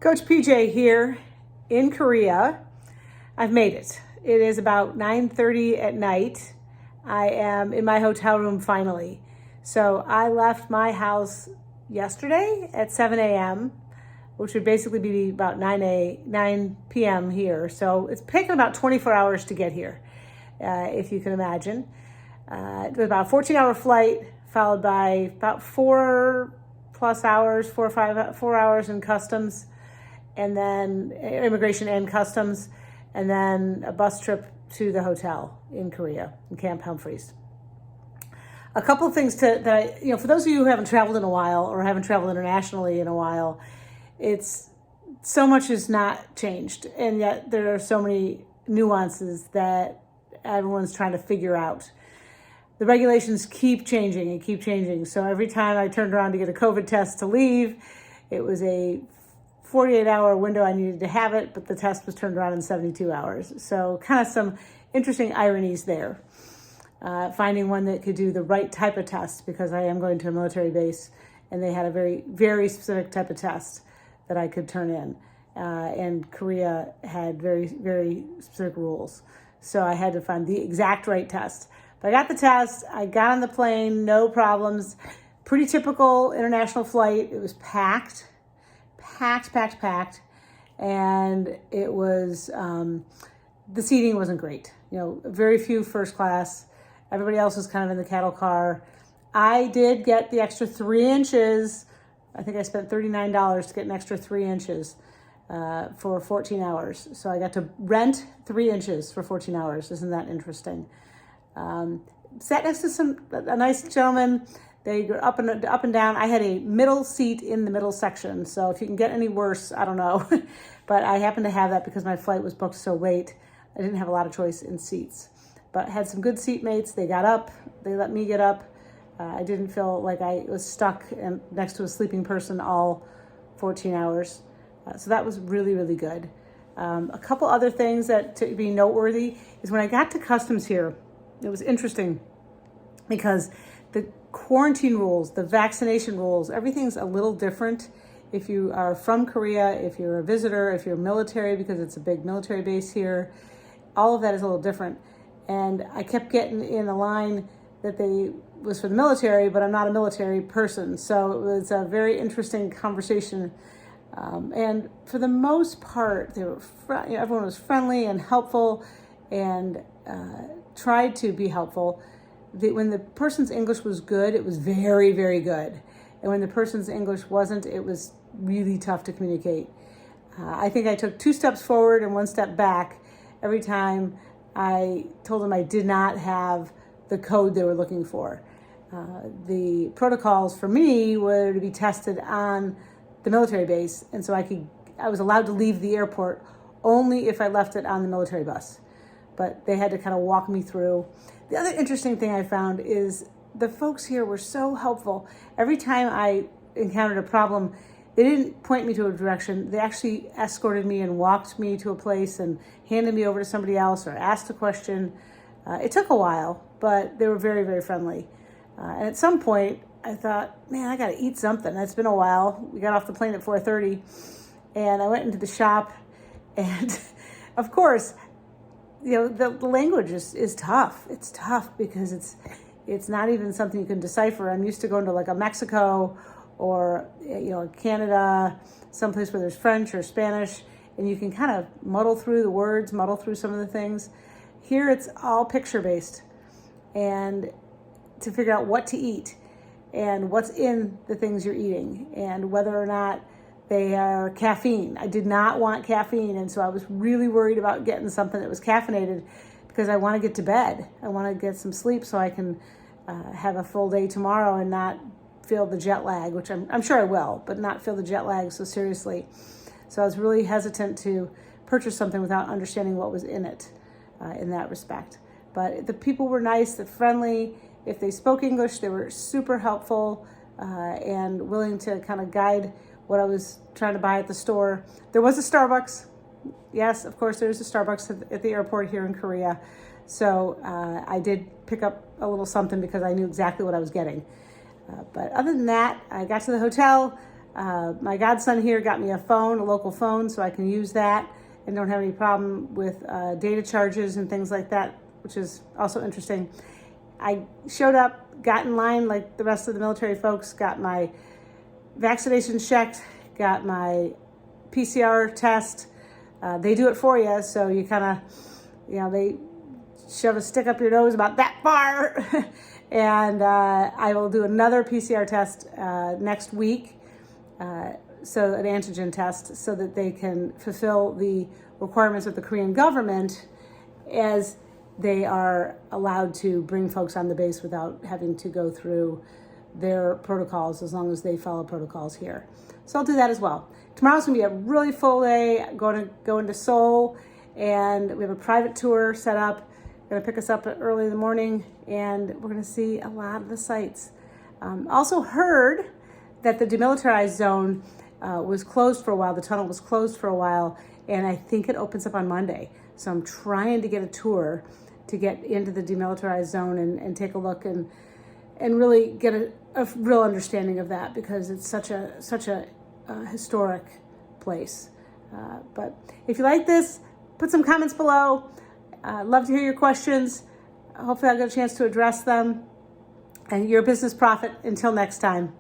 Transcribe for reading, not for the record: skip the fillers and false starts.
Coach PJ here in Korea. I've made it. It is about 9:30 at night. I am in my hotel room finally. So I left my house yesterday at 7 a.m., which would basically be about 9 p.m. here. So it's taken about 24 hours to get here, if you can imagine. It was about a 14-hour flight, followed by about 4 hours in customs, and then immigration and customs, and then a bus trip to the hotel in Korea, in Camp Humphreys. A couple of things for those of you who haven't traveled in a while or haven't traveled internationally in a while, it's so much has not changed, and yet there are so many nuances that everyone's trying to figure out. The regulations keep changing and keep changing. So every time I turned around to get a COVID test to leave, it was a 48-hour window I needed to have it, but the test was turned around in 72 hours. So kind of some interesting ironies there. Finding one that could do the right type of test, because I am going to a military base and they had a very, very specific type of test that I could turn in. And Korea had very, very specific rules. So I had to find the exact right test. But I got the test, I got on the plane, no problems. Pretty typical international flight. It was packed. And it was, the seating wasn't great. Very few first class. Everybody else was kind of in the cattle car. I did get the extra 3 inches. I think I spent $39 to get an extra 3 inches for 14 hours. So I got to rent 3 inches for 14 hours. Isn't that interesting? Sat next to a nice gentleman. They go up and down. I had a middle seat in the middle section. So if you can get any worse, I don't know. But I happened to have that because my flight was booked so late. I didn't have a lot of choice in seats. But had some good seatmates. They got up. They let me get up. I didn't feel like I was stuck next to a sleeping person all 14 hours. So that was really, really good. A couple other things that to be noteworthy is when I got to customs here, it was interesting because the quarantine rules, the vaccination rules, everything's a little different. If you are from Korea, if you're a visitor, if you're military, because it's a big military base here, all of that is a little different. And I kept getting in a line that was for the military, but I'm not a military person. So it was a very interesting conversation. And for the most part, everyone was friendly and helpful and tried to be helpful. When the person's English was good, it was very, very good. And when the person's English wasn't, it was really tough to communicate. I think I took 2 steps forward and 1 step back every time I told them I did not have the code they were looking for. The protocols for me were to be tested on the military base, and so I was allowed to leave the airport only if I left it on the military bus. But they had to kind of walk me through. The other interesting thing I found is the folks here were so helpful. Every time I encountered a problem, they didn't point me to a direction. They actually escorted me and walked me to a place and handed me over to somebody else or asked a question. It took a while, but they were very, very friendly. And at some point, I thought, man, I got to eat something. It's been a while. We got off the plane at 4:30, and I went into the shop, and of course, the language is tough. It's tough because it's not even something you can decipher. I'm used to going to like a Mexico or Canada, someplace where there's French or Spanish, and you can kind of muddle through the words, muddle through some of the things. Here it's all picture based, and to figure out what to eat and what's in the things you're eating and whether or not they are caffeine. I did not want caffeine, and so I was really worried about getting something that was caffeinated because I want to get to bed. I want to get some sleep so I can have a full day tomorrow and not feel the jet lag, which I'm sure I will, but not feel the jet lag so seriously. So I was really hesitant to purchase something without understanding what was in it in that respect. But the people were nice, they're friendly. If they spoke English, they were super helpful and willing to kind of guide what I was trying to buy at the store. There was a Starbucks. Yes, of course, there's a Starbucks at the airport here in Korea. So I did pick up a little something because I knew exactly what I was getting. But other than that, I got to the hotel. My godson here got me a local phone, so I can use that and don't have any problem with data charges and things like that, which is also interesting. I showed up, got in line like the rest of the military folks, got my vaccinations checked, got my PCR test. They do it for you, so you kind of, they shove a stick up your nose about that far. And I will do another PCR test next week, so an antigen test, so that they can fulfill the requirements of the Korean government as they are allowed to bring folks on the base without having to go through their protocols, as long as they follow protocols here. So I'll do that as well. Tomorrow's gonna be a really full day. I'm going to go into Seoul, and we have a private tour set up. Going to pick us up early in the morning, and we're going to see a lot of the sites. Also heard that the demilitarized zone was closed for a while. The tunnel was closed for a while, and I think it opens up on Monday. So I'm trying to get a tour to get into the demilitarized zone and take a look and really get a real understanding of that, because it's such a historic place. But if you like this, put some comments below. Love to hear your questions. Hopefully I'll get a chance to address them. And you're a business prophet. Until next time.